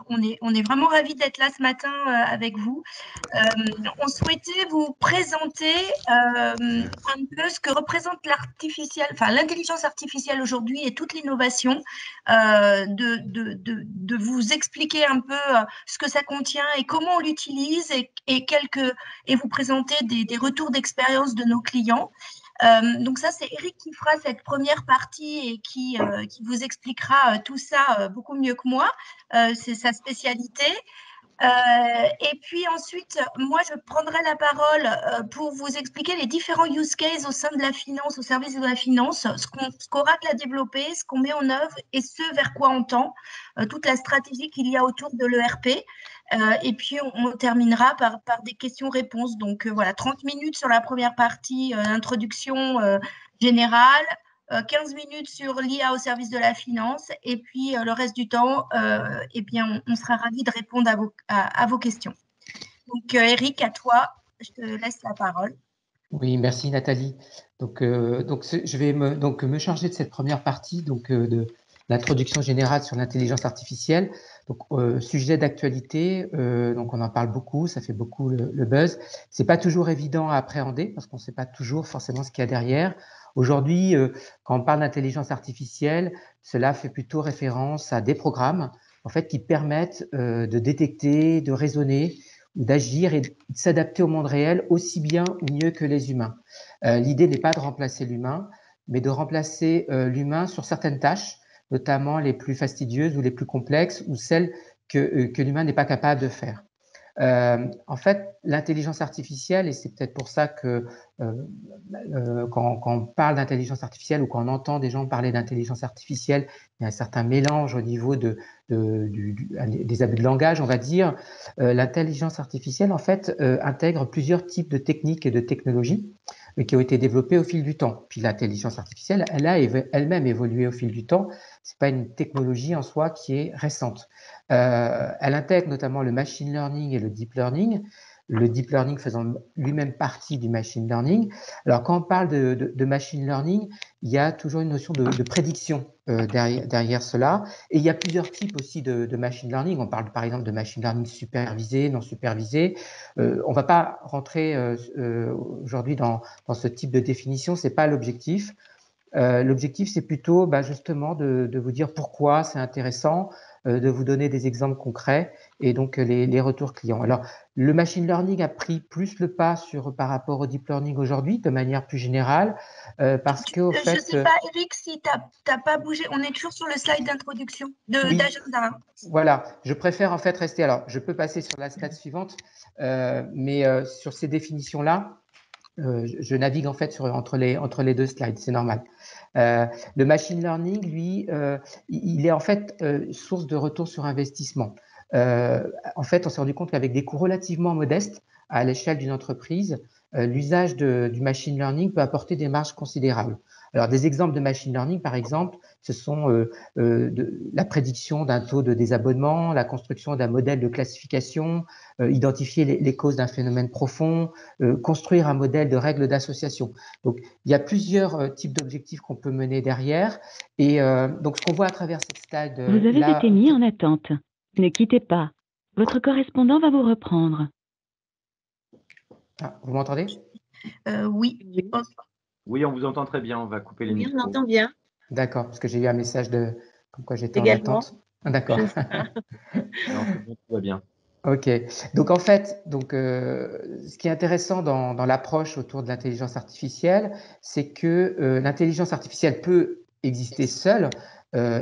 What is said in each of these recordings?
On est vraiment ravis d'être là ce matin avec vous. On souhaitait vous présenter un peu ce que représente l'intelligence artificielle aujourd'hui et toute l'innovation, de vous expliquer un peu ce que ça contient et comment on l'utilise et vous présenter des retours d'expérience de nos clients. Donc ça, c'est Eric qui fera cette première partie et qui vous expliquera tout ça beaucoup mieux que moi. C'est sa spécialité. Et puis ensuite, moi, je prendrai la parole pour vous expliquer les différents use cases au sein de la finance, au service de la finance, ce qu'Oracle a développé, ce qu'on met en œuvre et ce vers quoi on tend, toute la stratégie qu'il y a autour de l'ERP. Et puis, on terminera par des questions-réponses. Donc, voilà, 30 minutes sur la première partie, introduction générale, 15 minutes sur l'IA au service de la finance et puis le reste du temps, eh bien, on sera ravis de répondre à vos questions. Donc, Eric, à toi, je te laisse la parole. Oui, merci Nathalie. Je vais me charger de cette première partie de l'introduction générale sur l'intelligence artificielle. Sujet d'actualité, donc on en parle beaucoup, ça fait beaucoup le buzz. C'est pas toujours évident à appréhender parce qu'on ne sait pas toujours forcément ce qu'il y a derrière. Aujourd'hui, quand on parle d'intelligence artificielle, cela fait plutôt référence à des programmes en fait qui permettent de détecter, de raisonner ou d'agir et de s'adapter au monde réel aussi bien ou mieux que les humains. L'idée n'est pas de remplacer l'humain, mais de remplacer l'humain sur certaines tâches, notamment les plus fastidieuses ou les plus complexes ou celles que l'humain n'est pas capable de faire. En fait, l'intelligence artificielle, et c'est peut-être pour ça que quand on parle d'intelligence artificielle ou quand on entend des gens parler d'intelligence artificielle, il y a un certain mélange au niveau des abus de langage, on va dire. L'intelligence artificielle, en fait, intègre plusieurs types de techniques et de technologies qui ont été développées au fil du temps. Puis l'intelligence artificielle, elle a elle-même évolué au fil du temps. C'est pas une technologie en soi qui est récente. Elle intègre notamment le machine learning et le deep learning faisant lui-même partie du machine learning. Alors, quand on parle de machine learning, il y a toujours une notion de prédiction derrière cela. Et il y a plusieurs types aussi de machine learning. On parle par exemple de machine learning supervisé, non supervisé. On ne va pas rentrer aujourd'hui dans ce type de définition, ce n'est pas l'objectif. L'objectif, c'est plutôt justement de vous dire pourquoi c'est intéressant, de vous donner des exemples concrets et donc les retours clients. Alors, le machine learning a pris plus le pas par rapport au deep learning aujourd'hui, de manière plus générale, parce que, au fait… Je ne sais pas, Eric, si tu n'as pas bougé. On est toujours sur le slide d'introduction, d'agenda. Voilà, je préfère en fait rester… Alors, je peux passer sur la slide suivante, mais sur ces définitions-là, je navigue en fait entre les deux slides, c'est normal. Le machine learning, lui, il est en fait source de retour sur investissement. En fait, on s'est rendu compte qu'avec des coûts relativement modestes à l'échelle d'une entreprise, l'usage du machine learning peut apporter des marges considérables. Alors, des exemples de machine learning, par exemple, ce sont la prédiction d'un taux de désabonnement, la construction d'un modèle de classification, identifier les causes d'un phénomène profond, construire un modèle de règles d'association. Donc, il y a plusieurs types d'objectifs qu'on peut mener derrière. Et donc, ce qu'on voit à travers cette slide… Vous avez été mis en attente. Ne quittez pas. Votre correspondant va vous reprendre. Ah, vous m'entendez ? Oui. Oui, on vous entend très bien. On va couper les micros. Oui, on entend bien. D'accord, parce que j'ai eu un message comme quoi j'étais en attente. Ah, d'accord. Non, tout va bien. Ok. Donc en fait, ce qui est intéressant dans l'approche autour de l'intelligence artificielle, c'est que l'intelligence artificielle peut exister seule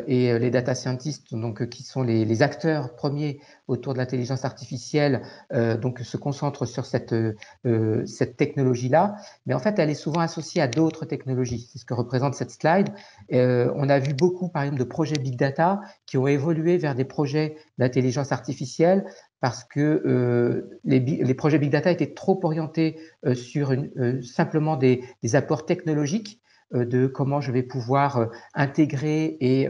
et les data scientists, qui sont les acteurs premiers autour de l'intelligence artificielle, se concentrent sur cette technologie-là. Mais en fait, elle est souvent associée à d'autres technologies. C'est ce que représente cette slide. On a vu beaucoup, par exemple, de projets big data qui ont évolué vers des projets d'intelligence artificielle parce que les projets big data étaient trop orientés sur simplement des apports technologiques de comment je vais pouvoir intégrer et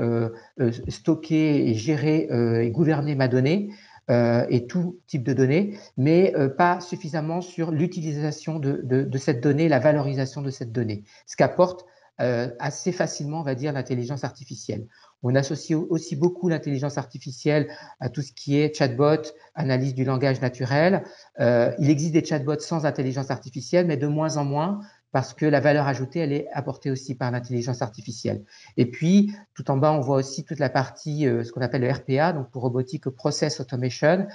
stocker et gérer et gouverner ma donnée et tout type de données, mais pas suffisamment sur l'utilisation de cette donnée, la valorisation de cette donnée. Ce qu'apporte assez facilement, on va dire, l'intelligence artificielle. On associe aussi beaucoup l'intelligence artificielle à tout ce qui est chatbot, analyse du langage naturel. Il existe des chatbots sans intelligence artificielle, mais de moins en moins, parce que la valeur ajoutée, elle est apportée aussi par l'intelligence artificielle. Et puis, tout en bas, on voit aussi toute la partie, ce qu'on appelle le RPA, donc pour Robotic Process Automation.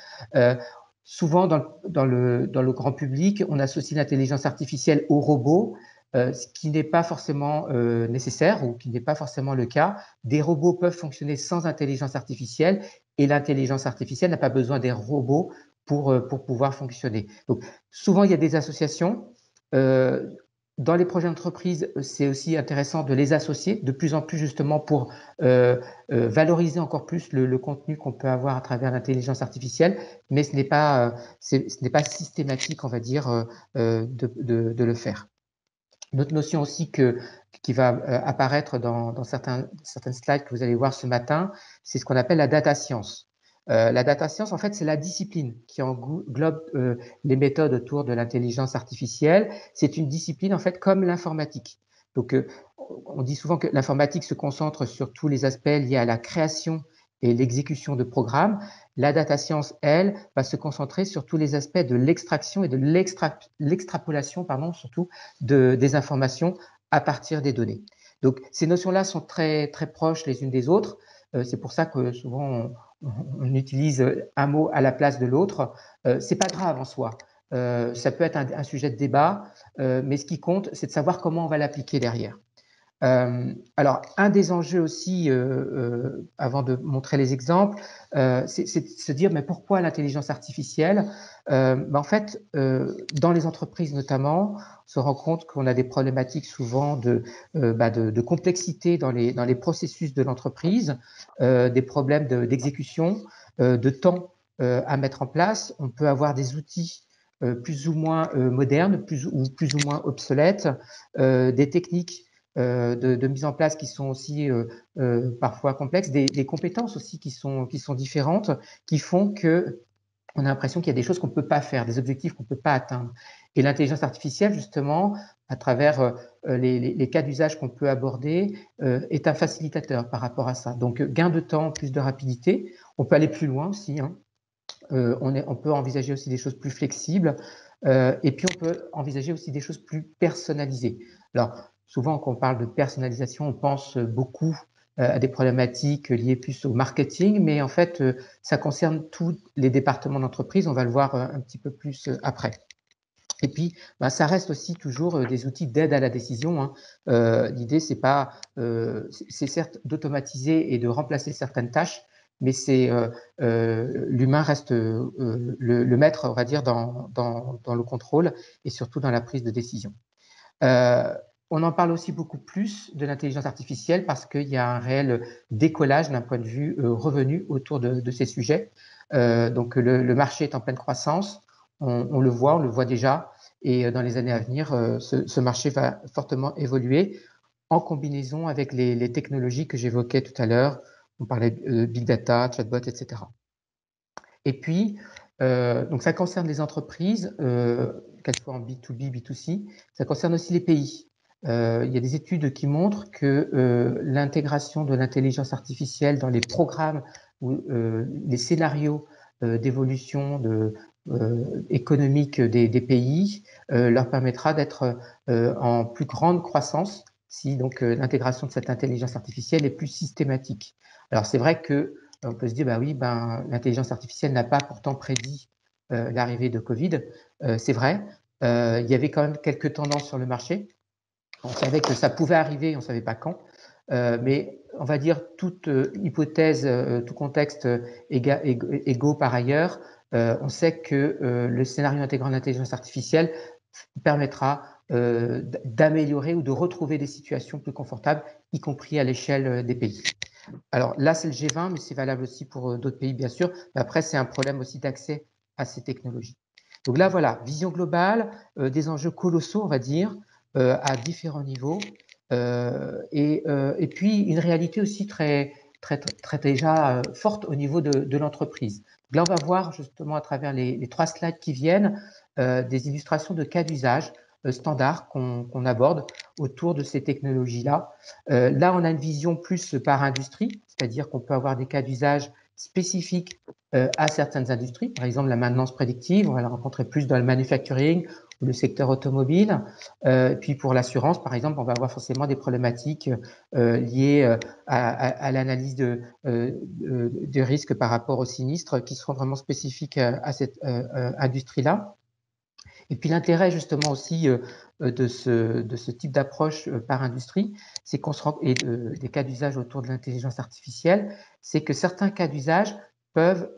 Souvent, dans le grand public, on associe l'intelligence artificielle aux robots, ce qui n'est pas forcément nécessaire ou qui n'est pas forcément le cas. Des robots peuvent fonctionner sans intelligence artificielle et l'intelligence artificielle n'a pas besoin des robots pour pouvoir fonctionner. Donc, souvent, il y a des associations. Dans les projets d'entreprise, c'est aussi intéressant de les associer de plus en plus justement pour valoriser encore plus le contenu qu'on peut avoir à travers l'intelligence artificielle, mais ce n'est pas systématique, on va dire, de le faire. Une autre notion aussi qui va apparaître dans certaines slides que vous allez voir ce matin, c'est ce qu'on appelle la data science. La data science, en fait, c'est la discipline qui englobe les méthodes autour de l'intelligence artificielle. C'est une discipline, en fait, comme l'informatique. Donc, on dit souvent que l'informatique se concentre sur tous les aspects liés à la création et l'exécution de programmes. La data science, elle, va se concentrer sur tous les aspects de l'extraction et de l'extrapolation, surtout des informations à partir des données. Donc, ces notions-là sont très, très proches les unes des autres. C'est pour ça que souvent, on utilise un mot à la place de l'autre. C'est pas grave en soi. Ça peut être un sujet de débat, mais ce qui compte, c'est de savoir comment on va l'appliquer derrière. Alors, un des enjeux aussi, avant de montrer les exemples, c'est de se dire, mais pourquoi l'intelligence artificielle? En fait, dans les entreprises notamment, on se rend compte qu'on a des problématiques souvent de complexité dans les processus de l'entreprise, des problèmes d'exécution, de temps à mettre en place. On peut avoir des outils plus ou moins modernes, plus ou moins obsolètes, des techniques de mise en place qui sont aussi parfois complexes, des compétences aussi qui sont différentes, qui font que on a l'impression qu'il y a des choses qu'on ne peut pas faire, des objectifs qu'on ne peut pas atteindre. Et l'intelligence artificielle, justement, à travers les cas d'usage qu'on peut aborder, est un facilitateur par rapport à ça. Donc, gain de temps, plus de rapidité. On peut aller plus loin aussi. Hein. On peut envisager aussi des choses plus flexibles. Et puis, on peut envisager aussi des choses plus personnalisées. Alors, souvent, quand on parle de personnalisation, on pense beaucoup à des problématiques liées plus au marketing, mais en fait, ça concerne tous les départements d'entreprise. On va le voir un petit peu plus après. Et puis, ça reste aussi toujours des outils d'aide à la décision. Hein. L'idée, c'est certes d'automatiser et de remplacer certaines tâches, mais l'humain reste le maître, on va dire, dans le contrôle et surtout dans la prise de décision. On en parle aussi beaucoup plus de l'intelligence artificielle parce qu'il y a un réel décollage d'un point de vue revenu autour de ces sujets. Donc, le marché est en pleine croissance. On le voit déjà. Et dans les années à venir, ce marché va fortement évoluer en combinaison avec les technologies que j'évoquais tout à l'heure. On parlait de big data, chatbot, etc. Et puis, donc ça concerne les entreprises, qu'elles soient en B2B, B2C. Ça concerne aussi les pays. Il y a des études qui montrent que l'intégration de l'intelligence artificielle dans les programmes ou les scénarios d'évolution économique des pays leur permettra d'être en plus grande croissance si donc l'intégration de cette intelligence artificielle est plus systématique. Alors c'est vrai que on peut se dire l'intelligence artificielle n'a pas pourtant prédit l'arrivée de Covid. C'est vrai, il y avait quand même quelques tendances sur le marché. On savait que ça pouvait arriver, on ne savait pas quand. Mais on va dire toute hypothèse, tout contexte égaux par ailleurs, on sait que le scénario intégrant l'intelligence artificielle permettra d'améliorer ou de retrouver des situations plus confortables, y compris à l'échelle des pays. Alors là, c'est le G20, mais c'est valable aussi pour d'autres pays, bien sûr. Mais après, c'est un problème aussi d'accès à ces technologies. Donc là, voilà, vision globale, des enjeux colossaux, on va dire, à différents niveaux. Et puis, une réalité aussi très déjà forte au niveau de l'entreprise. Là, on va voir justement à travers les 3 slides qui viennent des illustrations de cas d'usage standards qu'on aborde autour de ces technologies-là. Là, on a une vision plus par industrie, c'est-à-dire qu'on peut avoir des cas d'usage spécifiques à certaines industries. Par exemple, la maintenance prédictive, on va la rencontrer plus dans le manufacturing ou le secteur automobile. Puis pour l'assurance, par exemple, on va avoir forcément des problématiques liées à l'analyse de risques par rapport aux sinistres qui seront vraiment spécifiques à cette industrie-là. Et puis l'intérêt justement aussi de ce type d'approche par industrie, c'est qu'on se rend, et des cas d'usage autour de l'intelligence artificielle, c'est que certains cas d'usage peuvent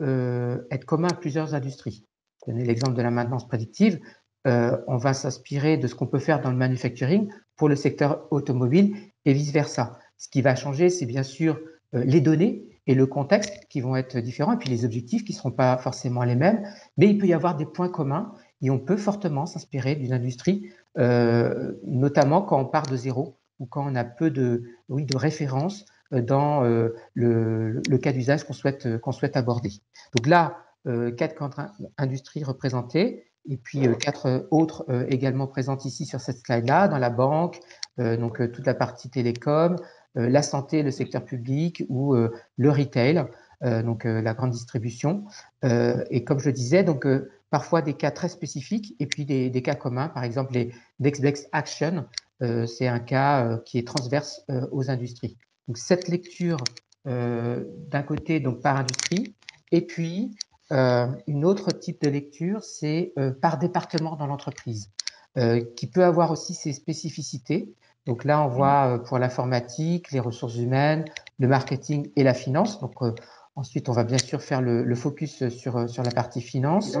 être communs à plusieurs industries. Je donne l'exemple de la maintenance prédictive. On va s'inspirer de ce qu'on peut faire dans le manufacturing pour le secteur automobile et vice-versa. Ce qui va changer, c'est bien sûr les données et le contexte qui vont être différents, et puis les objectifs qui ne seront pas forcément les mêmes, mais il peut y avoir des points communs et on peut fortement s'inspirer d'une industrie, notamment quand on part de zéro ou quand on a peu de références dans le cas d'usage qu'on souhaite aborder. Donc là, 4 industries représentées, et puis 4 autres également présentes ici sur cette slide-là, dans la banque, donc toute la partie télécom, la santé, le secteur public ou le retail, donc la grande distribution. Et comme je le disais, donc parfois des cas très spécifiques et puis des cas communs. Par exemple, les Next Best Action, c'est un cas qui est transverse aux industries. Donc cette lecture d'un côté donc par industrie, et puis une autre type de lecture, c'est par département dans l'entreprise, qui peut avoir aussi ses spécificités. Donc là, on voit pour l'informatique, les ressources humaines, le marketing et la finance. Donc ensuite, on va bien sûr faire le focus sur la partie finance.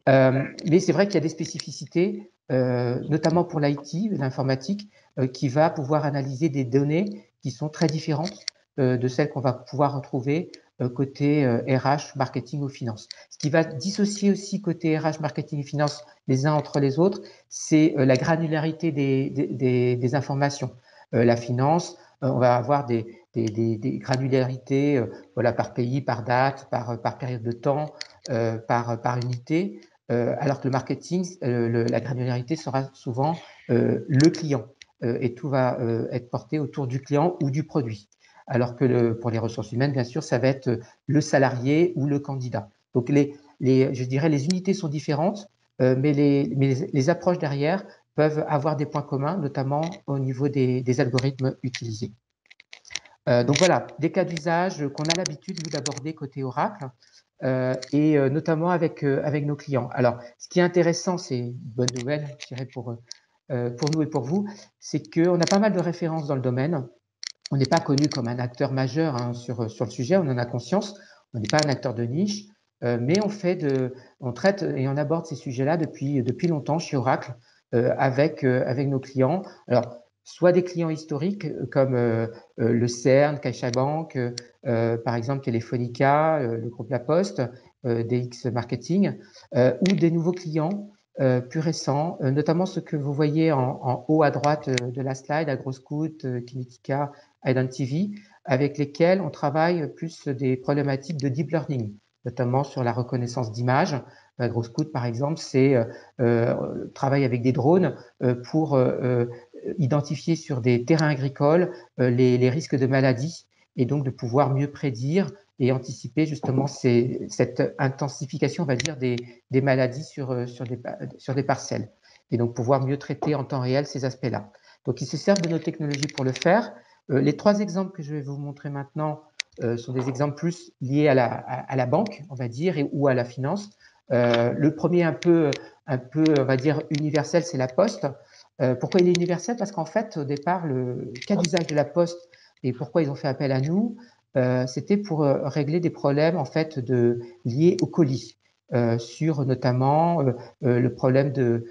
Mais c'est vrai qu'il y a des spécificités, notamment pour l'IT, l'informatique, qui va pouvoir analyser des données qui sont très différentes de celles qu'on va pouvoir retrouver côté RH, marketing ou finance. Ce qui va dissocier aussi côté RH, marketing et finance les uns entre les autres, c'est la granularité des informations. La finance, on va avoir des granularités voilà, par pays, par date, par période de temps, par unité. Alors que le marketing, la granularité sera souvent le client et tout va être porté autour du client ou du produit. Alors que pour les ressources humaines, bien sûr, ça va être le salarié ou le candidat. Donc, je dirais les unités sont différentes, mais les approches derrière peuvent avoir des points communs, notamment au niveau des algorithmes utilisés. Donc voilà, des cas d'usage qu'on a l'habitude d'aborder côté Oracle. Et notamment avec nos clients. Alors, ce qui est intéressant, c'est une bonne nouvelle, je dirais, pour nous et pour vous, c'est qu'on a pas mal de références dans le domaine. On n'est pas connu comme un acteur majeur hein, sur le sujet, on en a conscience. On n'est pas un acteur de niche, mais on traite et on aborde ces sujets-là depuis longtemps chez Oracle avec nos clients. Alors, soit des clients historiques comme le CERN, CaixaBank, par exemple Telefonica, le groupe La Poste, DX Marketing, ou des nouveaux clients plus récents, notamment ceux que vous voyez en haut à droite de la slide, Agroscout, Kinetica, IdenTV, avec lesquels on travaille plus des problématiques de deep learning, notamment sur la reconnaissance d'images. Agroscout, par exemple, travaille avec des drones pour identifier sur des terrains agricoles les risques de maladies et donc de pouvoir mieux prédire et anticiper justement cette intensification, on va dire, des maladies sur des parcelles et donc pouvoir mieux traiter en temps réel ces aspects-là. Donc, ils se servent de nos technologies pour le faire. Les 3 exemples que je vais vous montrer maintenant sont des exemples plus liés à la banque, on va dire, ou à la finance. Le premier un peu, on va dire, universel, c'est la Poste. Pourquoi il est universel? Parce qu'en fait, au départ, le cas d'usage de la Poste et pourquoi ils ont fait appel à nous, c'était pour régler des problèmes en fait liés au colis, sur notamment le problème de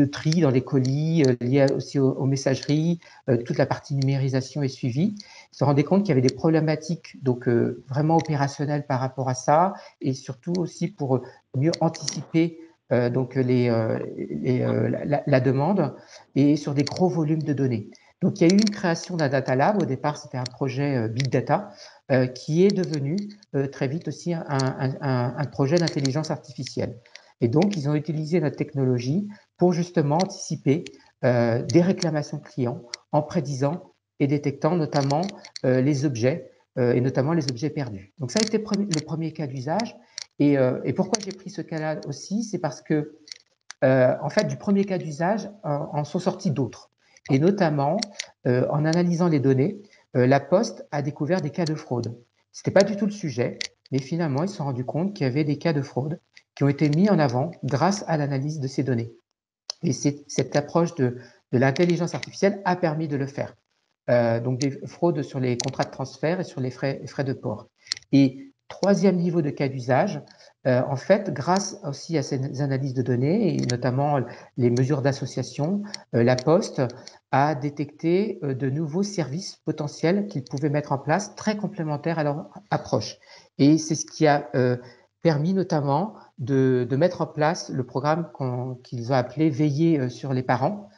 tri dans les colis, lié aussi aux messageries, toute la partie numérisation et suivi. Ils se rendaient compte qu'il y avait des problématiques donc vraiment opérationnelles par rapport à ça, et surtout aussi pour mieux anticiper donc la demande et sur des gros volumes de données. Donc, il y a eu une création d'un data lab. Au départ, c'était un projet big data qui est devenu très vite aussi un projet d'intelligence artificielle. Et donc, ils ont utilisé notre technologie pour justement anticiper des réclamations clients en prédisant et détectant notamment les objets et notamment les objets perdus. Donc, ça a été le premier cas d'usage. Et pourquoi j'ai pris ce cas-là aussi, c'est parce que en fait, du premier cas d'usage, en sont sortis d'autres. Et notamment, en analysant les données, la Poste a découvert des cas de fraude. Ce n'était pas du tout le sujet, mais finalement, ils se sont rendus compte qu'il y avait des cas de fraude qui ont été mis en avant grâce à l'analyse de ces données. Et cette approche de l'intelligence artificielle a permis de le faire. Donc, des fraudes sur les contrats de transfert et sur les frais de port. Et troisième niveau de cas d'usage, en fait, grâce aussi à ces analyses de données et notamment les mesures d'association, la Poste a détecté de nouveaux services potentiels qu'ils pouvaient mettre en place, très complémentaires à leur approche. Et c'est ce qui a permis notamment de mettre en place le programme qu'ils ont appelé Veiller sur les parents,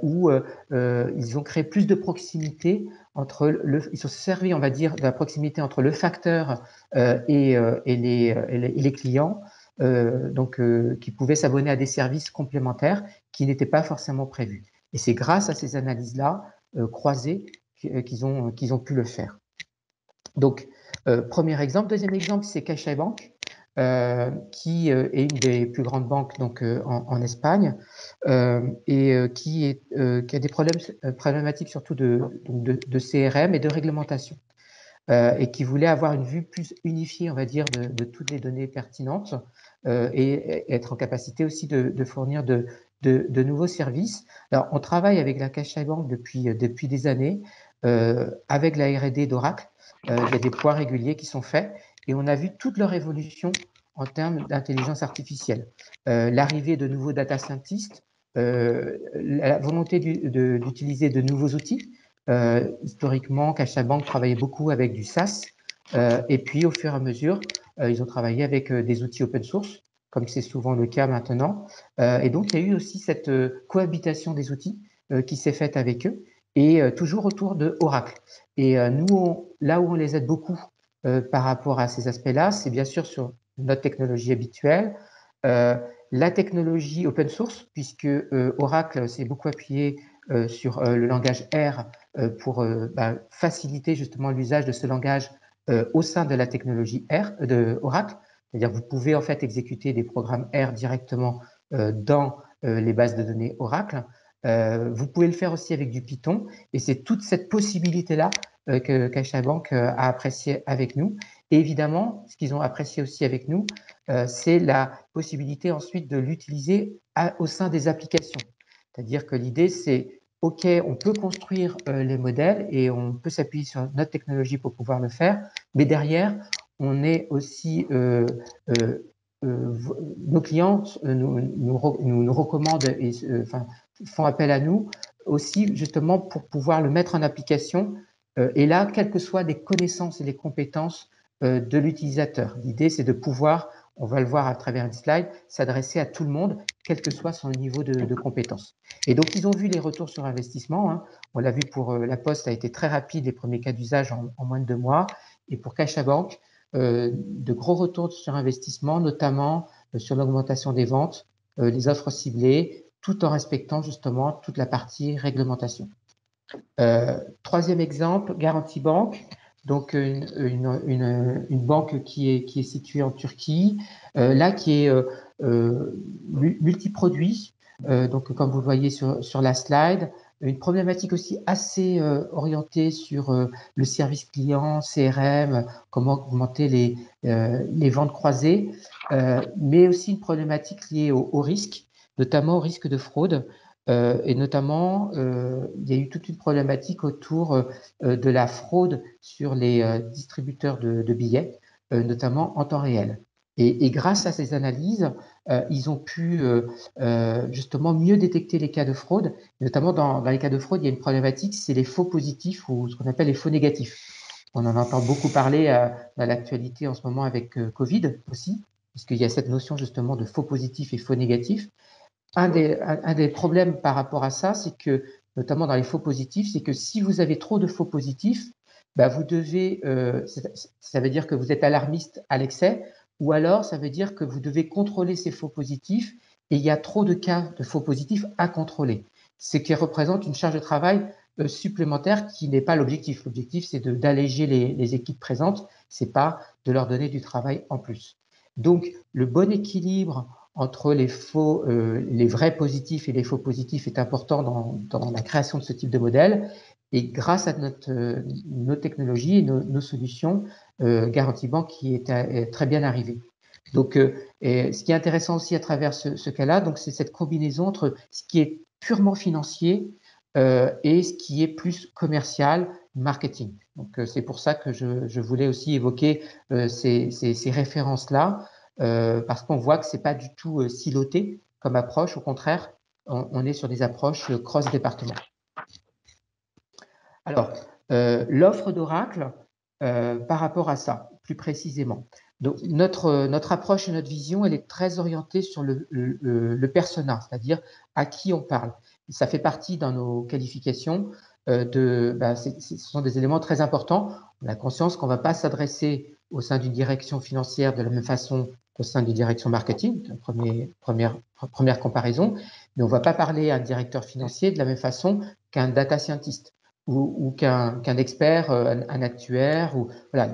où ils ont créé plus de proximité entre ils sont servis, on va dire, de la proximité entre le facteur et les clients, donc qui pouvaient s'abonner à des services complémentaires qui n'étaient pas forcément prévus. Et c'est grâce à ces analyses-là croisées qu'ils ont pu le faire. Donc, premier exemple. Deuxième exemple, c'est CaixaBank, qui est une des plus grandes banques donc, en Espagne et qui a des problématiques surtout de CRM et de réglementation et qui voulait avoir une vue plus unifiée, on va dire, de toutes les données pertinentes et être en capacité aussi de fournir de nouveaux services. Alors, on travaille avec la CaixaBank depuis des années avec la R&D d'Oracle. Il y a des points réguliers qui sont faits et on a vu toute leur évolution en termes d'intelligence artificielle. L'arrivée de nouveaux data scientists, la volonté d'utiliser de nouveaux outils. Historiquement, CaixaBank travaillait beaucoup avec du SaaS et puis au fur et à mesure, ils ont travaillé avec des outils open source, comme c'est souvent le cas maintenant. Et donc, il y a eu aussi cette cohabitation des outils qui s'est faite avec eux et toujours autour de Oracle. Et nous, là où on les aide beaucoup par rapport à ces aspects-là, c'est bien sûr sur notre technologie habituelle, la technologie open source, puisque Oracle s'est beaucoup appuyé sur le langage R pour faciliter justement l'usage de ce langage au sein de la technologie R de Oracle. C'est-à-dire que vous pouvez en fait exécuter des programmes R directement dans les bases de données Oracle. Vous pouvez le faire aussi avec du Python et c'est toute cette possibilité-là que CaixaBank a apprécié avec nous. Et évidemment, ce qu'ils ont apprécié aussi avec nous, c'est la possibilité ensuite de l'utiliser au sein des applications. C'est-à-dire que l'idée, c'est OK, on peut construire les modèles et on peut s'appuyer sur notre technologie pour pouvoir le faire, mais derrière, on est aussi nos clients nous recommandent et font appel à nous aussi justement pour pouvoir le mettre en application et là, quelles que soient les connaissances et les compétences de l'utilisateur. L'idée, c'est de pouvoir, on va le voir à travers une slide, s'adresser à tout le monde, quel que soit son niveau de compétence. Et donc, ils ont vu les retours sur investissement. Hein. On l'a vu pour la Poste, ça a été très rapide, les premiers cas d'usage en moins de 2 mois. Et pour CaixaBank, de gros retours sur investissement, notamment sur l'augmentation des ventes, les offres ciblées, tout en respectant justement toute la partie réglementation. Troisième exemple, Garanti Bank, donc une banque qui est située en Turquie, là qui est multiproduit, donc comme vous le voyez sur la slide, une problématique aussi assez orientée sur le service client, CRM, comment augmenter les ventes croisées, mais aussi une problématique liée au risque, notamment au risque de fraude. Et notamment, il y a eu toute une problématique autour de la fraude sur les distributeurs de billets, notamment en temps réel. Et grâce à ces analyses, ils ont pu justement mieux détecter les cas de fraude. Notamment dans les cas de fraude, il y a une problématique, c'est les faux positifs ou ce qu'on appelle les faux négatifs. On en entend beaucoup parler dans l'actualité en ce moment avec Covid aussi, puisqu'il y a cette notion justement de faux positifs et faux négatifs. Un des problèmes par rapport à ça, c'est que, notamment dans les faux positifs, c'est que si vous avez trop de faux positifs, vous devez, ça veut dire que vous êtes alarmiste à l'excès, ou alors ça veut dire que vous devez contrôler ces faux positifs et il y a trop de cas de faux positifs à contrôler, ce qui représente une charge de travail supplémentaire qui n'est pas l'objectif. L'objectif, c'est d'alléger les équipes présentes, c'est pas de leur donner du travail en plus. Donc, le bon équilibre entre les vrais positifs et les faux positifs est important dans la création de ce type de modèle. Et grâce à nos technologies et nos solutions, Garantie Banque y est très bien arrivé. Donc, ce qui est intéressant aussi à travers ce cas-là, donc c'est cette combinaison entre ce qui est purement financier et ce qui est plus commercial, marketing. Donc, c'est pour ça que je voulais aussi évoquer ces références-là, parce qu'on voit que c'est pas du tout siloté comme approche. Au contraire, on est sur des approches cross-département. Alors, l'offre d'Oracle par rapport à ça, plus précisément. Donc, notre approche et notre vision, elle est très orientée sur le persona, c'est-à-dire à qui on parle. Ça fait partie dans nos qualifications ce sont des éléments très importants. On a conscience qu'on ne va pas s'adresser au sein d'une direction financière de la même façon qu'au sein d'une direction marketing, première comparaison, mais on ne va pas parler à un directeur financier de la même façon qu'un data scientist ou qu'un expert, un actuaire. Ou, voilà,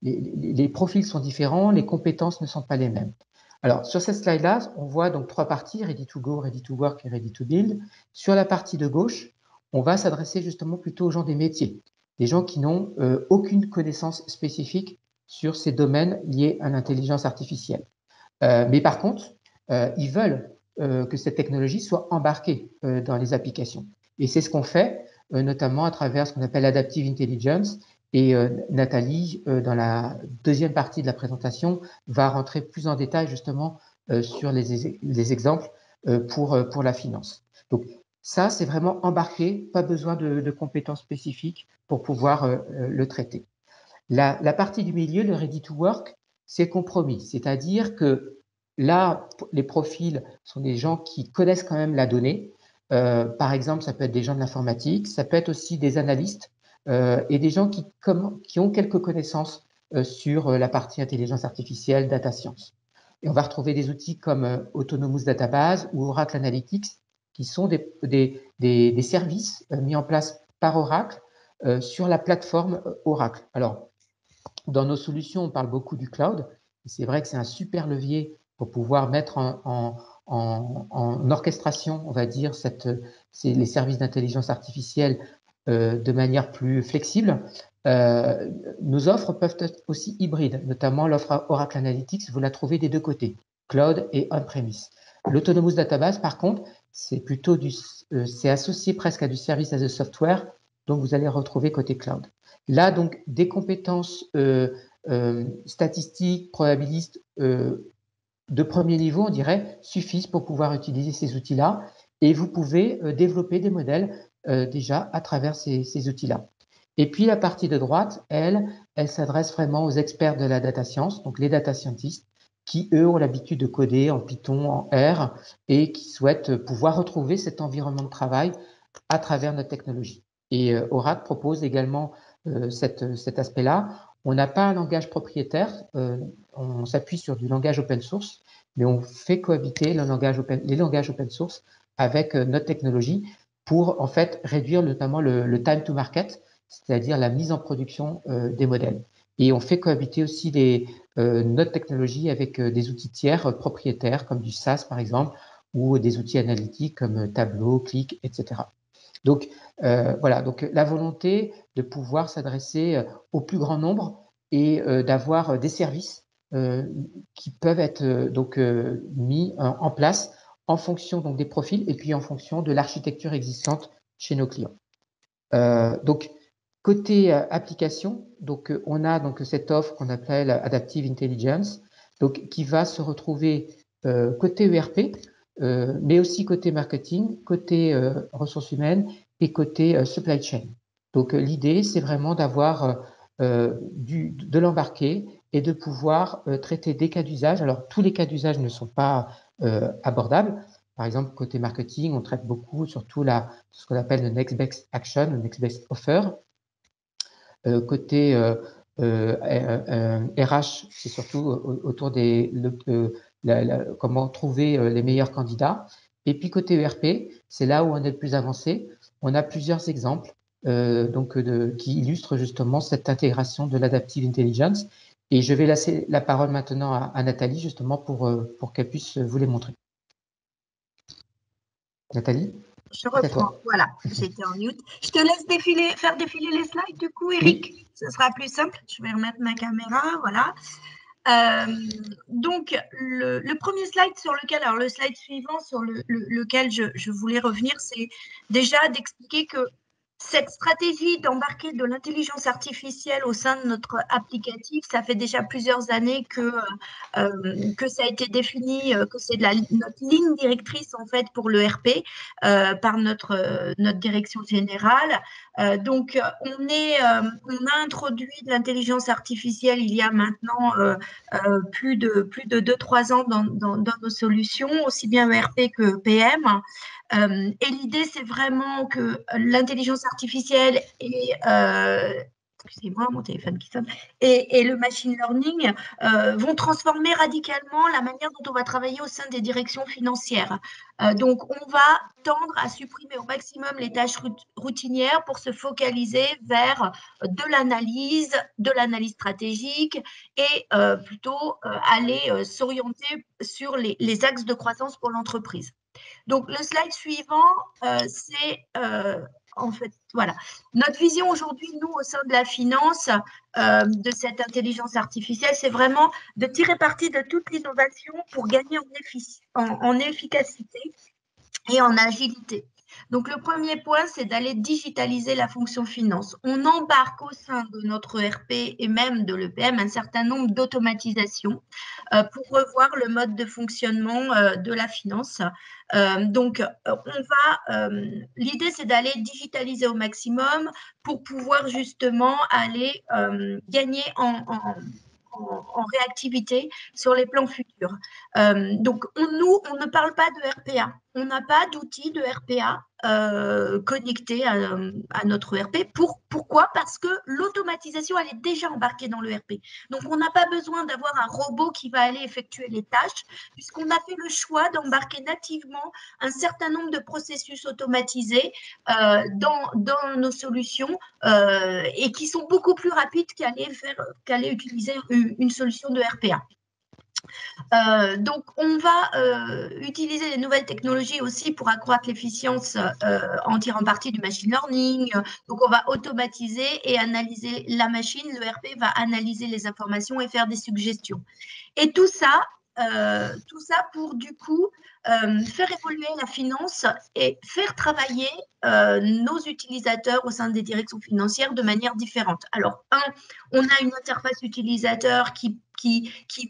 les profils sont différents, les compétences ne sont pas les mêmes. Alors, sur cette slide-là, on voit donc 3 parties, Ready to Go, Ready to Work et Ready to Build. Sur la partie de gauche, on va s'adresser justement plutôt aux gens des métiers, des gens qui n'ont aucune connaissance spécifique sur ces domaines liés à l'intelligence artificielle. Mais par contre, ils veulent que cette technologie soit embarquée dans les applications. Et c'est ce qu'on fait, notamment à travers ce qu'on appelle Adaptive Intelligence. Et Nathalie, dans la deuxième partie de la présentation, va rentrer plus en détail justement sur les exemples pour la finance. Donc, ça, c'est vraiment embarqué, pas besoin de compétences spécifiques pour pouvoir le traiter. La partie du milieu, le Ready to Work, c'est compromis, c'est-à-dire que là, les profils sont des gens qui connaissent quand même la donnée. Par exemple, ça peut être des gens de l'informatique, ça peut être aussi des analystes et des gens qui ont quelques connaissances sur la partie intelligence artificielle, data science. Et on va retrouver des outils comme Autonomous Database ou Oracle Analytics, qui sont des services mis en place par Oracle sur la plateforme Oracle. Alors, dans nos solutions, on parle beaucoup du cloud. C'est vrai que c'est un super levier pour pouvoir mettre en orchestration, on va dire, les services d'intelligence artificielle de manière plus flexible. Nos offres peuvent être aussi hybrides, notamment l'offre Oracle Analytics, vous la trouvez des deux côtés, cloud et on-premise. L'Autonomous Database, par contre, c'est plutôt c'est associé presque à du service as a software, donc vous allez retrouver côté cloud. Là, donc, des compétences statistiques, probabilistes de premier niveau, on dirait, suffisent pour pouvoir utiliser ces outils-là. Et vous pouvez développer des modèles déjà à travers ces outils-là. Et puis, la partie de droite, elle s'adresse vraiment aux experts de la data science, donc les data scientists, qui, eux, ont l'habitude de coder en Python, en R, et qui souhaitent pouvoir retrouver cet environnement de travail à travers notre technologie. Et Oracle propose également cet aspect-là. On n'a pas un langage propriétaire, on s'appuie sur du langage open source, mais on fait cohabiter les langages open source avec notre technologie pour en fait réduire notamment le time to market, c'est-à-dire la mise en production des modèles. Et on fait cohabiter aussi notre technologie avec des outils tiers propriétaires comme du SAS par exemple, ou des outils analytiques comme Tableau, Qlik, etc. Donc, voilà, donc la volonté de pouvoir s'adresser au plus grand nombre et d'avoir des services qui peuvent être mis en place en fonction donc, des profils et puis en fonction de l'architecture existante chez nos clients. Donc, côté application, donc, on a donc, cette offre qu'on appelle Adaptive Intelligence, donc, qui va se retrouver côté ERP, mais aussi côté marketing, côté ressources humaines et côté supply chain. Donc, l'idée, c'est vraiment d'avoir de l'embarquer et de pouvoir traiter des cas d'usage. Alors, tous les cas d'usage ne sont pas abordables. Par exemple, côté marketing, on traite beaucoup surtout ce qu'on appelle le next best action, le next best offer. Côté RH, c'est surtout autour des comment trouver les meilleurs candidats. Et puis côté ERP, c'est là où on est le plus avancé. On a plusieurs exemples qui illustrent justement cette intégration de l'adaptive intelligence. Et je vais laisser la parole maintenant à Nathalie justement pour qu'elle puisse vous les montrer. Nathalie? Je reprends, voilà, j'étais en mute. Je te laisse faire défiler les slides du coup, Eric. Oui. Ce sera plus simple. Je vais remettre ma caméra, voilà. Donc, le premier slide sur lequel, alors le slide suivant sur lequel je voulais revenir, c'est déjà d'expliquer que cette stratégie d'embarquer de l'intelligence artificielle au sein de notre applicatif, ça fait déjà plusieurs années que ça a été défini, que c'est notre ligne directrice en fait pour le RP par notre direction générale. Donc, on a introduit de l'intelligence artificielle il y a maintenant plus de 2-3 ans dans nos solutions, aussi bien ERP que PM. Et l'idée, c'est vraiment que l'intelligence artificielle et excusez-moi, mon téléphone qui sonne, et le machine learning vont transformer radicalement la manière dont on va travailler au sein des directions financières. Donc, on va tendre à supprimer au maximum les tâches routinières pour se focaliser vers de l'analyse stratégique et plutôt aller s'orienter sur les axes de croissance pour l'entreprise. Donc, le slide suivant, c'est en fait, voilà. Notre vision aujourd'hui, nous, au sein de la finance, de cette intelligence artificielle, c'est vraiment de tirer parti de toute l'innovation pour gagner en efficacité et en agilité. Donc, le premier point, c'est d'aller digitaliser la fonction finance. On embarque au sein de notre ERP et même de l'EPM un certain nombre d'automatisations pour revoir le mode de fonctionnement de la finance. Donc, l'idée, c'est d'aller digitaliser au maximum pour pouvoir justement aller gagner en réactivité sur les plans futurs. Donc, on ne parle pas de RPA. On n'a pas d'outil de RPA connecté à notre ERP. Pourquoi? Parce que l'automatisation, elle est déjà embarquée dans le ERP. Donc, on n'a pas besoin d'avoir un robot qui va aller effectuer les tâches, puisqu'on a fait le choix d'embarquer nativement un certain nombre de processus automatisés dans nos solutions et qui sont beaucoup plus rapides qu'aller utiliser une solution de RPA. Donc, on va utiliser les nouvelles technologies aussi pour accroître l'efficience en tirant parti du machine learning. Donc, on va automatiser et analyser la machine. Le RP va analyser les informations et faire des suggestions. Et tout ça pour, du coup, faire évoluer la finance et faire travailler nos utilisateurs au sein des directions financières de manière différente. Alors, on a une interface utilisateur qui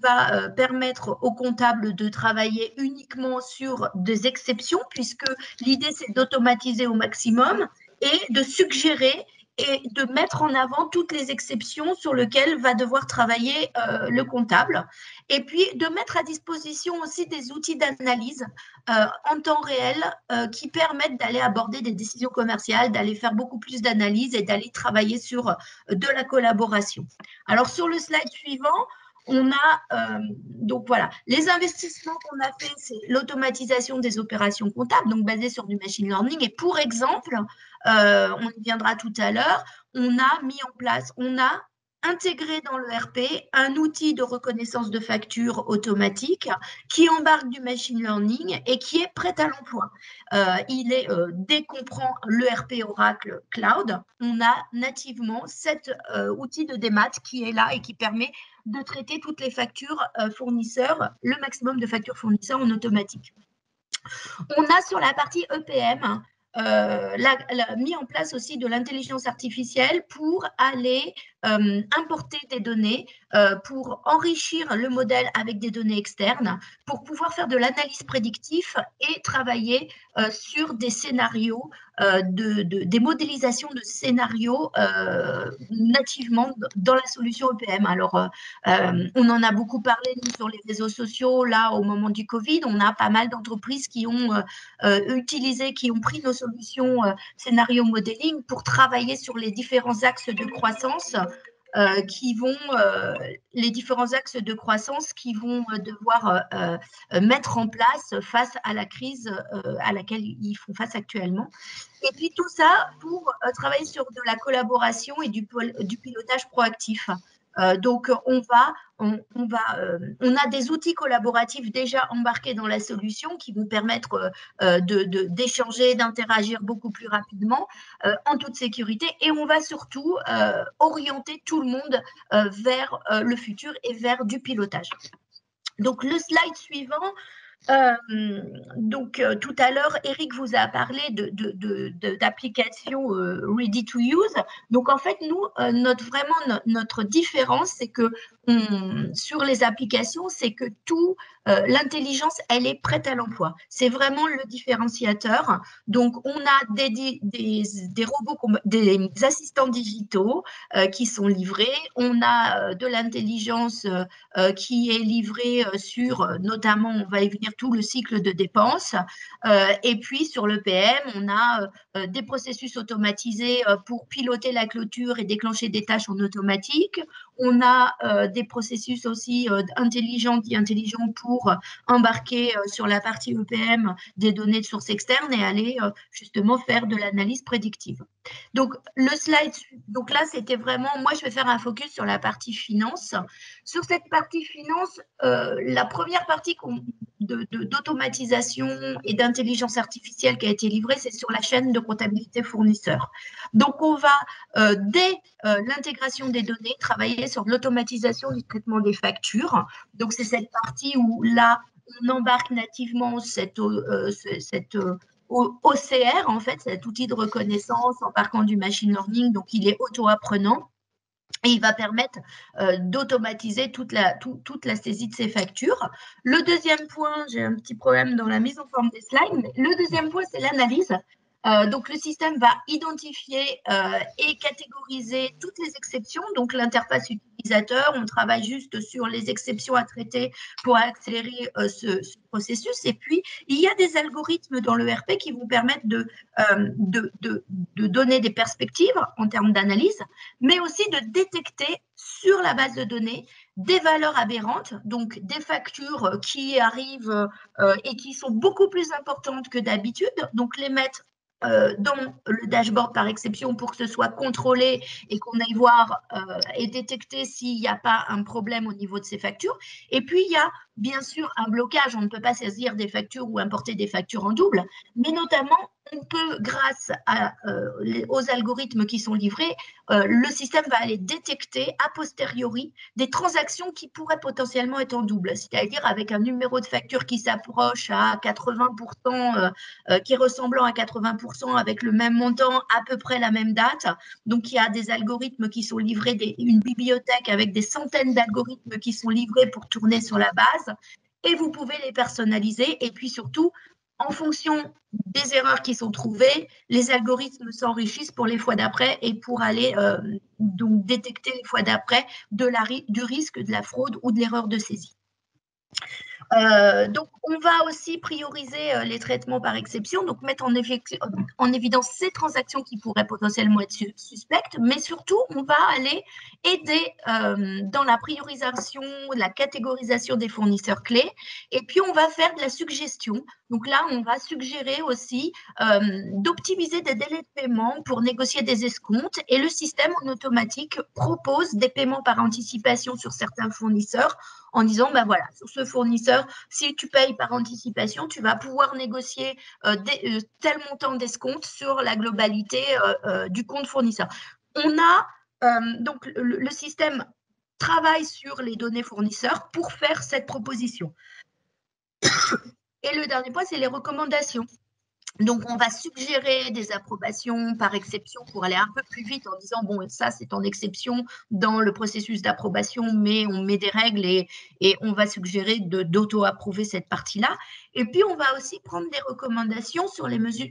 va permettre aux comptables de travailler uniquement sur des exceptions, puisque l'idée, c'est d'automatiser au maximum et de suggérer et de mettre en avant toutes les exceptions sur lesquelles va devoir travailler le comptable. Et puis, de mettre à disposition aussi des outils d'analyse en temps réel qui permettent d'aller aborder des décisions commerciales, d'aller faire beaucoup plus d'analyse et d'aller travailler sur de la collaboration. Alors, sur le slide suivant, on a, donc voilà, les investissements qu'on a fait, c'est l'automatisation des opérations comptables, donc basées sur du machine learning. Et pour exemple, on y viendra tout à l'heure, on a intégré dans le RP un outil de reconnaissance de factures automatique qui embarque du machine learning et qui est prêt à l'emploi. Dès qu'on prend le RP Oracle Cloud, on a nativement cet outil de démat qui est là et qui permet de traiter toutes les factures fournisseurs, le maximum de factures fournisseurs en automatique. On a sur la partie EPM mis en place aussi de l'intelligence artificielle pour aller importer des données, pour enrichir le modèle avec des données externes, pour pouvoir faire de l'analyse prédictive et travailler sur des scénarios, des modélisations de scénarios nativement dans la solution EPM. Alors, on en a beaucoup parlé sur les réseaux sociaux, là, au moment du Covid. On a pas mal d'entreprises qui ont qui ont pris nos solutions scénario modeling pour travailler sur les différents axes de croissance qui vont, les différents axes de croissance qui vont devoir mettre en place face à la crise à laquelle ils font face actuellement. Et puis tout ça pour travailler sur de la collaboration et du pilotage proactif. Donc, on a des outils collaboratifs déjà embarqués dans la solution qui vont permettre d'échanger, d'interagir beaucoup plus rapidement en toute sécurité. Et on va surtout orienter tout le monde vers le futur et vers du pilotage. Donc, le slide suivant. Tout à l'heure, Eric vous a parlé d'applications ready to use. Donc, en fait, nous, notre différence, c'est que sur les applications, c'est que l'intelligence, elle est prête à l'emploi. C'est vraiment le différenciateur. Donc, on a des robots, des assistants digitaux qui sont livrés. On a de l'intelligence qui est livrée sur, notamment, on va y venir, tout le cycle de dépenses. Et puis, sur le PM, on a des processus automatisés pour piloter la clôture et déclencher des tâches en automatique. On a des processus aussi intelligents pour embarquer sur la partie EPM des données de source externe et aller justement faire de l'analyse prédictive. Donc, le slide, donc là, c'était vraiment, moi, je vais faire un focus sur la partie finance. Sur cette partie finance, la première partie d'automatisation et d'intelligence artificielle qui a été livrée, c'est sur la chaîne de comptabilité fournisseur. Donc, on va, dès l'intégration des données, travailler sur l'automatisation du traitement des factures. Donc, c'est cette partie où là, on embarque nativement cette OCR, en fait, cet outil de reconnaissance embarquant du machine learning, donc il est auto-apprenant. Et il va permettre d'automatiser toute la saisie de ces factures. Le deuxième point, j'ai un petit problème dans la mise en forme des slides, mais le deuxième point, c'est l'analyse. Donc, le système va identifier et catégoriser toutes les exceptions, donc l'interface utilisateur. On travaille juste sur les exceptions à traiter pour accélérer ce processus. Et puis, il y a des algorithmes dans l'ERP qui vont permettre de donner des perspectives en termes d'analyse, mais aussi de détecter sur la base de données des valeurs aberrantes, donc des factures qui arrivent et qui sont beaucoup plus importantes que d'habitude, donc les mettre dans le dashboard par exception pour que ce soit contrôlé et qu'on aille voir et détecter s'il n'y a pas un problème au niveau de ces factures. Et puis, il y a bien sûr un blocage. On ne peut pas saisir des factures ou importer des factures en double, mais notamment, on peut, grâce aux algorithmes qui sont livrés, le système va aller détecter a posteriori des transactions qui pourraient potentiellement être en double, c'est-à-dire avec un numéro de facture qui s'approche à 80%, qui est ressemblant à 80% avec le même montant, à peu près la même date. Donc, il y a des algorithmes qui sont livrés, une bibliothèque avec des centaines d'algorithmes qui sont livrés pour tourner sur la base, et vous pouvez les personnaliser. Et puis surtout, en fonction des erreurs qui sont trouvées, les algorithmes s'enrichissent pour les fois d'après et pour aller donc détecter les fois d'après du risque de la fraude ou de l'erreur de saisie. Donc, on va aussi prioriser les traitements par exception, donc mettre en évidence ces transactions qui pourraient potentiellement être suspectes, mais surtout, on va aller aider dans la priorisation, la catégorisation des fournisseurs clés, et puis on va faire de la suggestion. Donc là, on va suggérer aussi d'optimiser des délais de paiement pour négocier des escomptes, et le système en automatique propose des paiements par anticipation sur certains fournisseurs en disant, ben voilà, sur ce fournisseur, si tu payes par anticipation, tu vas pouvoir négocier tel montant d'escompte sur la globalité du compte fournisseur. On a, donc, le système travaille sur les données fournisseurs pour faire cette proposition. Et le dernier point, c'est les recommandations. Donc, on va suggérer des approbations par exception pour aller un peu plus vite en disant, bon, ça, c'est en exception dans le processus d'approbation, mais on met des règles et on va suggérer d'auto-approuver cette partie-là. Et puis, on va aussi prendre des recommandations sur les mesures,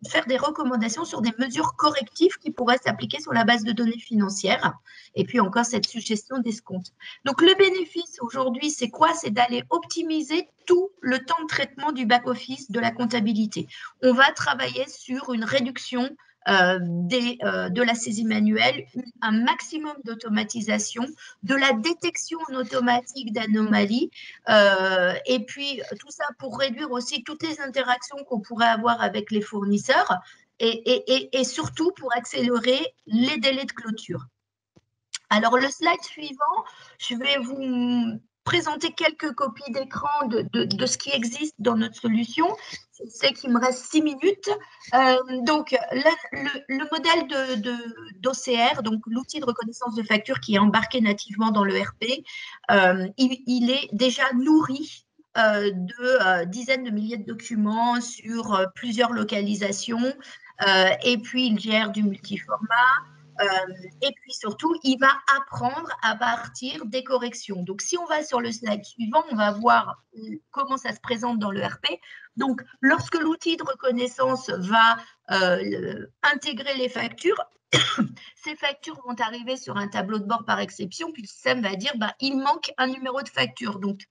faire des recommandations sur des mesures correctives qui pourraient s'appliquer sur la base de données financières. Et puis, encore cette suggestion d'escompte. Donc, le bénéfice aujourd'hui, c'est quoi? C'est d'aller optimiser tout le temps de traitement du back-office de la comptabilité. On va travailler sur une réduction de la saisie manuelle, un maximum d'automatisation, de la détection en automatique d'anomalies, et puis tout ça pour réduire aussi toutes les interactions qu'on pourrait avoir avec les fournisseurs et surtout pour accélérer les délais de clôture. Alors, le slide suivant, je vais vous présenter quelques copies d'écran de ce qui existe dans notre solution. Je sais qu'il me reste 6 minutes. Donc, le modèle d'OCR, donc l'outil de reconnaissance de facture qui est embarqué nativement dans le RP, il est déjà nourri de dizaines de milliers de documents sur plusieurs localisations, et puis il gère du multiformat. Et puis surtout, il va apprendre à partir des corrections. Donc, si on va sur le slide suivant, on va voir comment ça se présente dans le RP. Donc, lorsque l'outil de reconnaissance va intégrer les factures, ces factures vont arriver sur un tableau de bord par exception, puis le système va dire il manque un numéro de facture. Donc,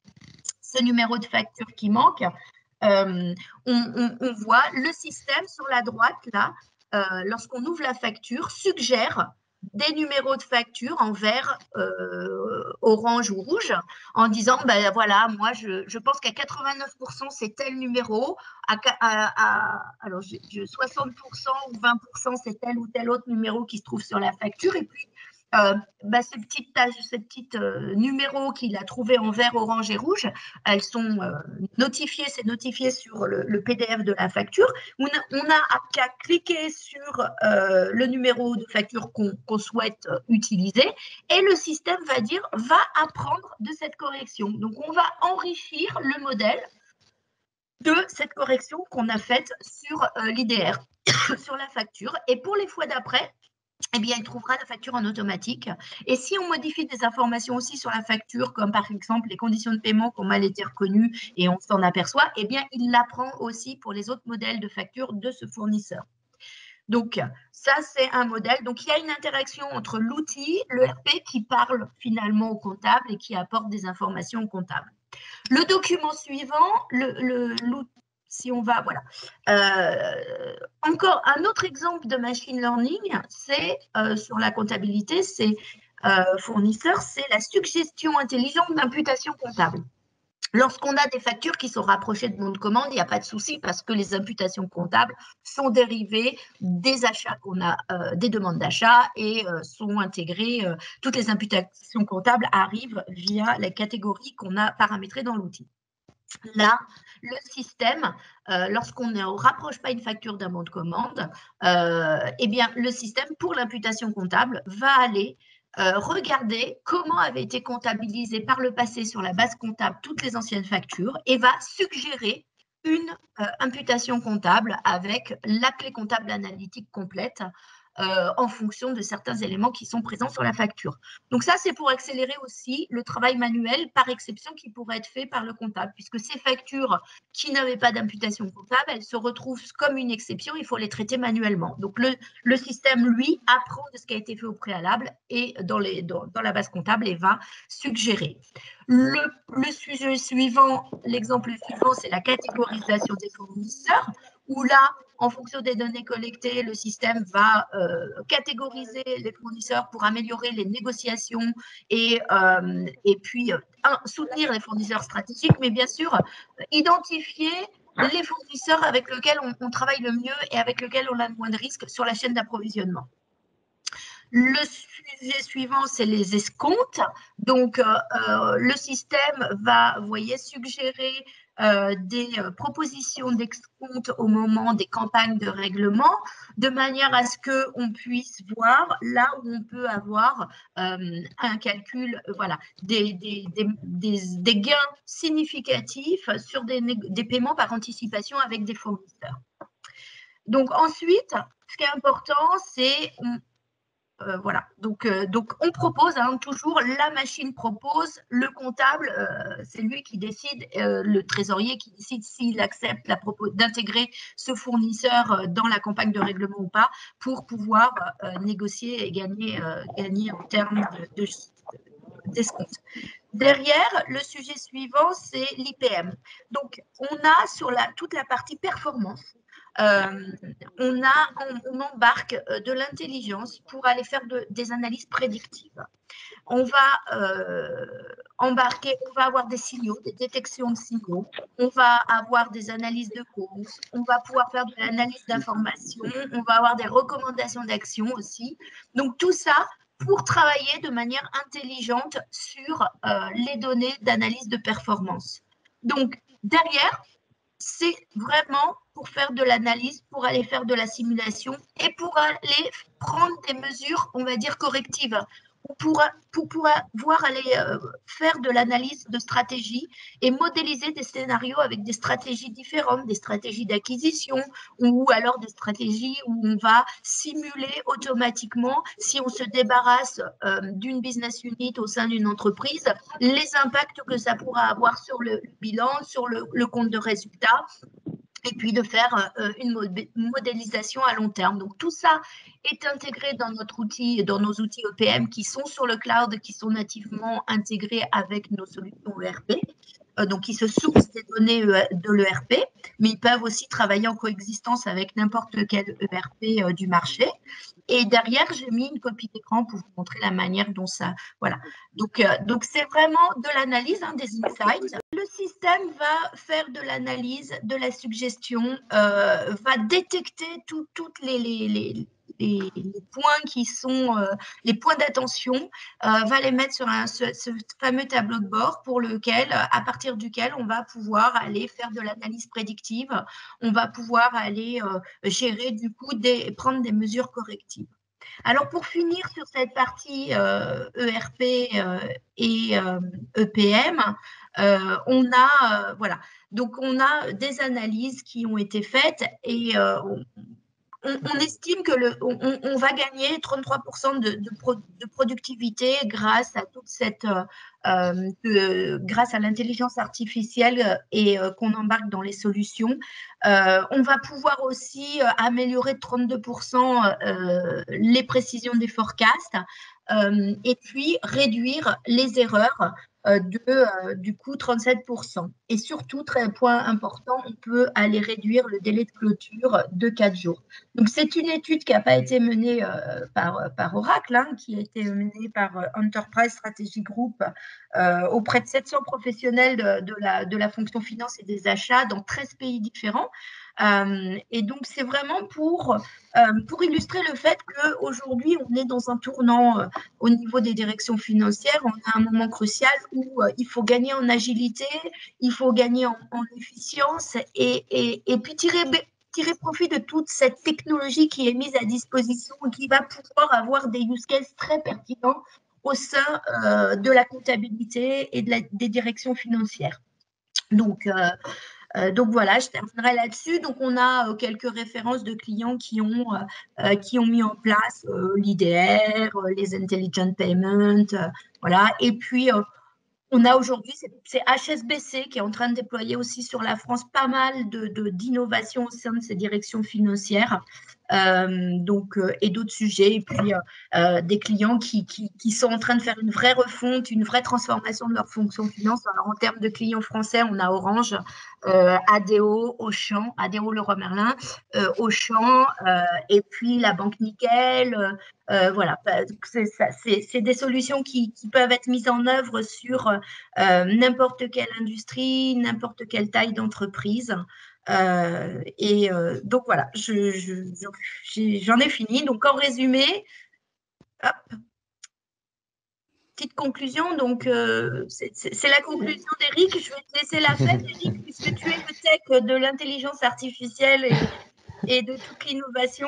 ce numéro de facture qui manque, on voit le système sur la droite, là, lorsqu'on ouvre la facture, suggère des numéros de facture en vert, orange ou rouge, en disant, voilà, moi, je pense qu'à 89%, c'est tel numéro, alors 60% ou 20%, c'est tel ou tel autre numéro qui se trouve sur la facture, et puis ces petites numéros qu'il a trouvés en vert, orange et rouge, elles sont notifiées, c'est notifié sur le PDF de la facture. On a qu'à cliquer sur le numéro de facture qu'on souhaite utiliser et le système va apprendre de cette correction. Donc, on va enrichir le modèle de cette correction qu'on a faite sur l'IDR, sur la facture. Et pour les fois d'après, il trouvera la facture en automatique. Et si on modifie des informations aussi sur la facture, comme par exemple les conditions de paiement qui ont mal été reconnues et on s'en aperçoit, il l'apprend aussi pour les autres modèles de facture de ce fournisseur. Donc, ça, c'est un modèle. Donc, il y a une interaction entre l'outil, le RP, qui parle finalement au comptable et qui apporte des informations au comptable. Le document suivant, si on va, voilà. Encore un autre exemple de machine learning, c'est sur la comptabilité, c'est fournisseur, c'est la suggestion intelligente d'imputation comptable. Lorsqu'on a des factures qui sont rapprochées de bons de commande, il n'y a pas de souci parce que les imputations comptables sont dérivées des achats qu'on a, des demandes d'achat et sont intégrées. Toutes les imputations comptables arrivent via la catégorie qu'on a paramétrée dans l'outil. Là, le système, lorsqu'on ne rapproche pas une facture d'un bon de commande, le système, pour l'imputation comptable, va aller regarder comment avaient été comptabilisées par le passé sur la base comptable toutes les anciennes factures et va suggérer une imputation comptable avec la clé comptable analytique complète en fonction de certains éléments qui sont présents sur la facture. Donc ça, c'est pour accélérer aussi le travail manuel par exception qui pourrait être fait par le comptable, puisque ces factures qui n'avaient pas d'imputation comptable, elles se retrouvent comme une exception, il faut les traiter manuellement. Donc le système, lui, apprend de ce qui a été fait au préalable et dans la base comptable et va suggérer. Le sujet suivant, l'exemple suivant, c'est la catégorisation des fournisseurs, où là, en fonction des données collectées, le système va catégoriser les fournisseurs pour améliorer les négociations et puis soutenir les fournisseurs stratégiques, mais bien sûr, identifier les fournisseurs avec lesquels on travaille le mieux et avec lesquels on a le moins de risques sur la chaîne d'approvisionnement. Le sujet suivant, c'est les escomptes. Donc, le système va, vous voyez, suggérer des propositions d'escompte au moment des campagnes de règlement, de manière à ce qu'on puisse voir là où on peut avoir un calcul, voilà, des gains significatifs sur des paiements par anticipation avec des fournisseurs. Donc, ensuite, ce qui est important, c'est voilà, donc on propose, toujours la machine propose, le comptable, c'est lui qui décide, le trésorier qui décide s'il accepte d'intégrer ce fournisseur dans la campagne de règlement ou pas pour pouvoir négocier et gagner en termes d'escompte. Derrière, le sujet suivant, c'est l'IPM. Donc, on a sur toute la partie performance, on embarque de l'intelligence pour aller faire des analyses prédictives. On va embarquer, on va avoir des signaux, des détections de signaux, on va avoir des analyses de causes, on va pouvoir faire de l'analyse d'informations, on va avoir des recommandations d'action aussi. Donc tout ça pour travailler de manière intelligente sur les données d'analyse de performance. Donc derrière, c'est vraiment pour faire de l'analyse, pour aller faire de la simulation et pour aller prendre des mesures, on va dire, correctives, pour pouvoir aller faire de l'analyse de stratégie et modéliser des scénarios avec des stratégies différentes, des stratégies d'acquisition ou alors des stratégies où on va simuler automatiquement, si on se débarrasse d'une business unit au sein d'une entreprise, les impacts que ça pourra avoir sur le bilan, sur le compte de résultats, et puis de faire une modélisation à long terme. Donc tout ça est intégré dans notre outil, dans nos outils EPM qui sont sur le cloud, qui sont nativement intégrés avec nos solutions ERP. Donc qui se sourcent des données de l'ERP, mais ils peuvent aussi travailler en coexistence avec n'importe quel ERP du marché. Et derrière, j'ai mis une copie d'écran pour vous montrer la manière dont ça. Voilà. Donc c'est vraiment de l'analyse, des insights. Le système va faire de l'analyse, de la suggestion, va détecter toutes les points qui sont les points d'attention, va les mettre sur ce fameux tableau de bord à partir duquel on va pouvoir aller faire de l'analyse prédictive, on va pouvoir aller gérer du coup, prendre des mesures correctives. Alors pour finir sur cette partie ERP et EPM, on a voilà, donc on a des analyses qui ont été faites et on estime que on va gagner 33% de productivité grâce à toute cette grâce à l'intelligence artificielle et qu'on embarque dans les solutions. On va pouvoir aussi améliorer de 32% les précisions des forecasts et puis réduire les erreurs du coup 37%. Et surtout, très point important, on peut aller réduire le délai de clôture de 4 jours. Donc, c'est une étude qui n'a pas été menée par Oracle, qui a été menée par Enterprise Strategy Group auprès de 700 professionnels de la fonction finance et des achats dans 13 pays différents. Et donc, c'est vraiment pour illustrer le fait qu'aujourd'hui, on est dans un tournant au niveau des directions financières. On a un moment crucial où il faut gagner en agilité, il faut gagner en efficience et puis tirer profit de toute cette technologie qui est mise à disposition et qui va pouvoir avoir des use cases très pertinents au sein de la comptabilité et des directions financières. Donc voilà, je terminerai là-dessus. Donc, on a quelques références de clients qui ont mis en place l'IDR, les Intelligent Payments, voilà. Et puis, on a aujourd'hui, c'est HSBC qui est en train de déployer aussi sur la France pas mal d'innovations au sein de ces directions financières. Et d'autres sujets, et puis des clients qui sont en train de faire une vraie refonte, une vraie transformation de leur fonction finance. Alors, en termes de clients français, on a Orange, ADO, Auchan, ADO Leroy Merlin, Auchan, et puis la Banque Nickel. Voilà, c'est des solutions qui peuvent être mises en œuvre sur n'importe quelle industrie, n'importe quelle taille d'entreprise. Donc voilà, j'en ai fini. Donc en résumé, hop, petite conclusion. Donc c'est la conclusion d'Éric. Je vais te laisser la fête, Éric, puisque tu es le tech de l'intelligence artificielle et de toute l'innovation.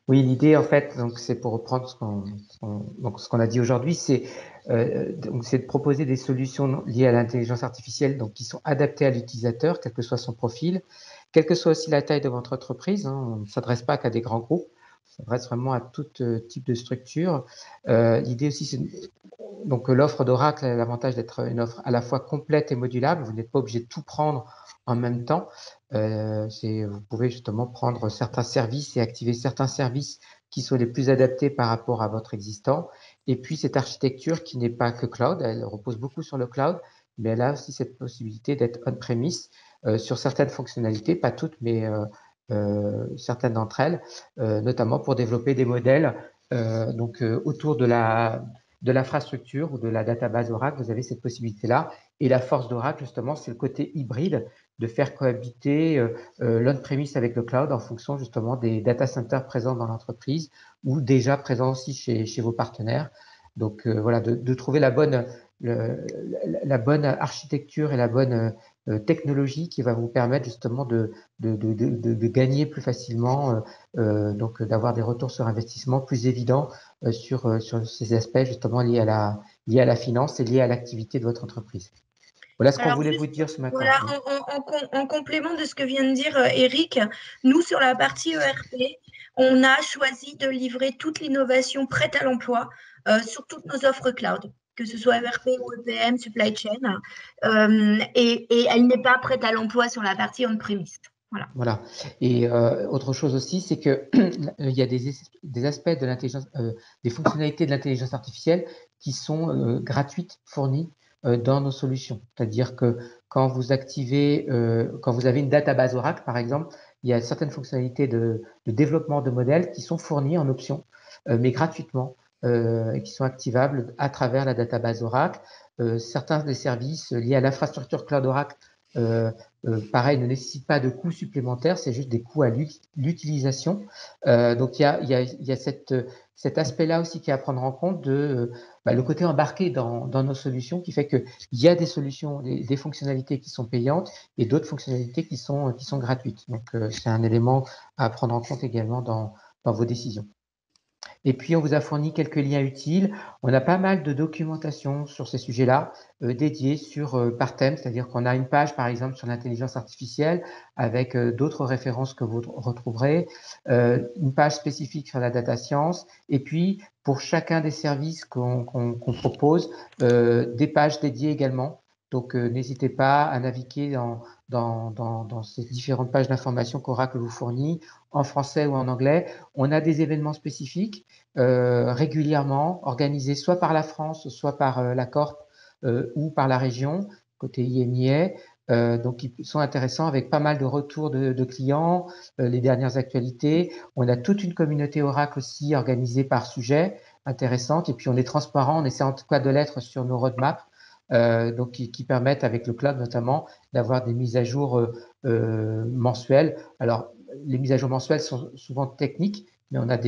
Oui, l'idée, en fait, donc c'est pour reprendre ce qu'on a dit aujourd'hui, c'est de proposer des solutions liées à l'intelligence artificielle, donc qui sont adaptées à l'utilisateur, quel que soit son profil, quelle que soit aussi la taille de votre entreprise. On ne s'adresse pas qu'à des grands groupes, on s'adresse vraiment à tout type de structure. L'idée aussi, c'est donc l'offre d'Oracle a l'avantage d'être une offre à la fois complète et modulable. Vous n'êtes pas obligé de tout prendre en même temps. Vous pouvez justement prendre certains services et activer certains services qui sont les plus adaptés par rapport à votre existant. Et puis, cette architecture qui n'est pas que cloud, elle repose beaucoup sur le cloud, mais elle a aussi cette possibilité d'être on-premise sur certaines fonctionnalités, pas toutes, mais certaines d'entre elles, notamment pour développer des modèles autour de l'infrastructure ou de la database Oracle. Vous avez cette possibilité-là. Et la force d'Oracle, justement, c'est le côté hybride de faire cohabiter l'on-premise avec le cloud en fonction justement des data centers présents dans l'entreprise ou déjà présents aussi chez vos partenaires. Donc voilà, de trouver la bonne architecture et la bonne technologie qui va vous permettre justement de gagner plus facilement, donc d'avoir des retours sur investissement plus évidents sur ces aspects justement liés à la finance et liés à l'activité de votre entreprise. Voilà ce qu'on voulait vous dire ce matin. Voilà, en complément de ce que vient de dire Eric, nous, sur la partie ERP, on a choisi de livrer toute l'innovation prête à l'emploi sur toutes nos offres cloud, que ce soit ERP ou EPM, supply chain, et elle n'est pas prête à l'emploi sur la partie on-premise. Voilà. Et autre chose aussi, c'est que il y a des aspects de l'intelligence, des fonctionnalités de l'intelligence artificielle qui sont gratuites, fournies dans nos solutions. C'est-à-dire que quand vous activez, quand vous avez une database Oracle, par exemple, il y a certaines fonctionnalités de développement de modèles qui sont fournies en option, mais gratuitement, et qui sont activables à travers la database Oracle. Certains des services liés à l'infrastructure cloud Oracle pareil, ne nécessite pas de coûts supplémentaires, c'est juste des coûts à l'utilisation. Donc, il y a cet aspect-là aussi qui est à prendre en compte de le côté embarqué dans nos solutions qui fait qu'il y a des solutions, des fonctionnalités qui sont payantes et d'autres fonctionnalités qui sont gratuites. Donc, c'est un élément à prendre en compte également dans vos décisions. Et puis, on vous a fourni quelques liens utiles. On a pas mal de documentation sur ces sujets-là, dédiée par thème, c'est-à-dire qu'on a une page, par exemple, sur l'intelligence artificielle avec d'autres références que vous retrouverez, une page spécifique sur la data science, et puis, pour chacun des services qu'on propose, des pages dédiées également. Donc, n'hésitez pas à naviguer dans ces différentes pages d'information qu'Oracle vous fournit, en français ou en anglais. On a des événements spécifiques régulièrement organisés soit par la France, soit par la Corp ou par la région, côté IMIA. Donc, ils sont intéressants avec pas mal de retours de clients, les dernières actualités. On a toute une communauté Oracle aussi organisée par sujet, intéressante. Et puis, on est transparent, on essaie en tout cas de l'être sur nos roadmaps. Donc qui permettent avec le cloud notamment d'avoir des mises à jour mensuelles. Alors les mises à jour mensuelles sont souvent techniques, mais on a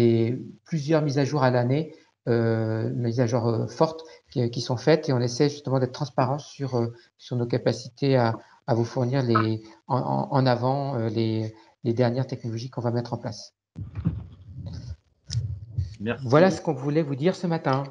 plusieurs mises à jour à l'année, mises à jour fortes qui sont faites et on essaie justement d'être transparent sur nos capacités à vous fournir en avant les dernières technologies qu'on va mettre en place. Merci. Voilà ce qu'on voulait vous dire ce matin.